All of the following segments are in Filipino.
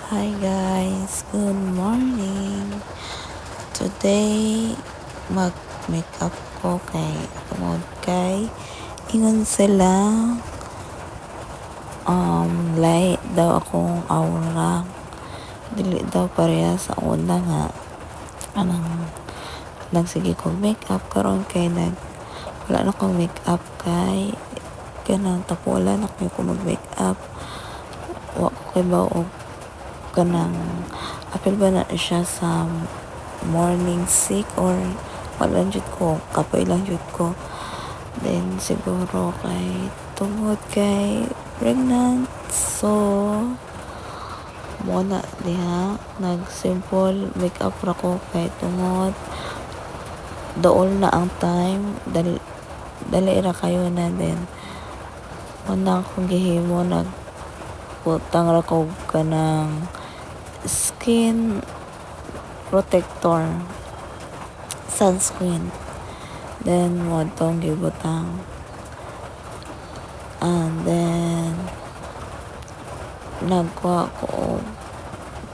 Hi guys, good morning. Today mag-makeup ko kay tungod kay ingon sila light daw akong aura. Dili daw pareha sa una nga anang nagsige kong makeup karon kay wala na kong makeup kay kanang tapulan ako ko mag-makeup. Wa ko kay baog kanang apil ba na siya sa morning sick or wala jud ko kapoy lang jud ko, then siguro kay tungod kay pregnant, so muna diha nag simple makeup ra ko kay tungod dool na ang time, dali ra kayo na, then muna akong gihimo putang ra ko kanang skin protector sunscreen, then mo tong gibutang, and then nagkuha ko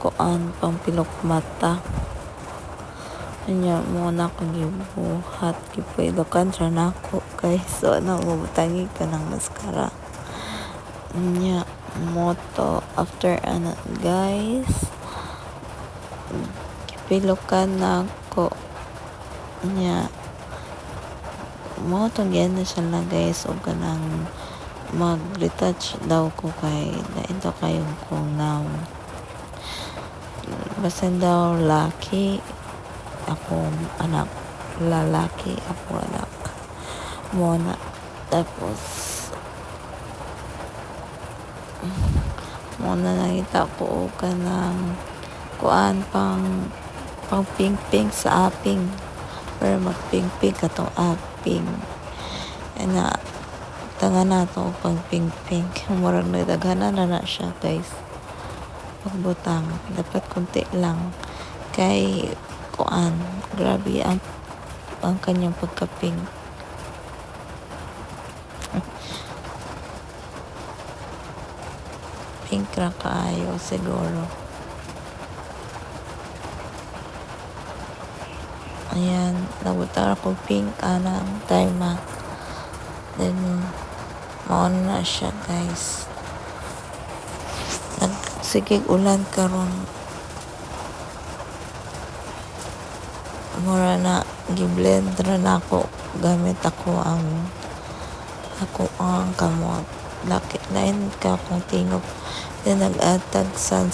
kuan pang pilok mata nya mo na ko gibuhat gipilokan ra nako kay so na mabutangi ka ng mascara nya moto after guys gipilokan nako nya mo tong na siya lang guys, o kanang mag-retouch daw ko kay nainto kayong kong now basta daw laki akong anak, lalaki ako anak mo na, tapos mo na nakita ko kanang kuan pang pink sa aping, pero mag pink katong aping na tangan na to pang pink murag nagdaghanan na siya guys. Pagbutang dapat konti lang kay kuan grabe ang kanyang pagka-pink. Pink ra kaayo siguro. Ayan, nabutar ako pink anang time then maon na siya guys. Nagsigig ulan karon, mura na giblend ra na ako gamit ang kamot laki lain ka kung tingog, then nag-add tag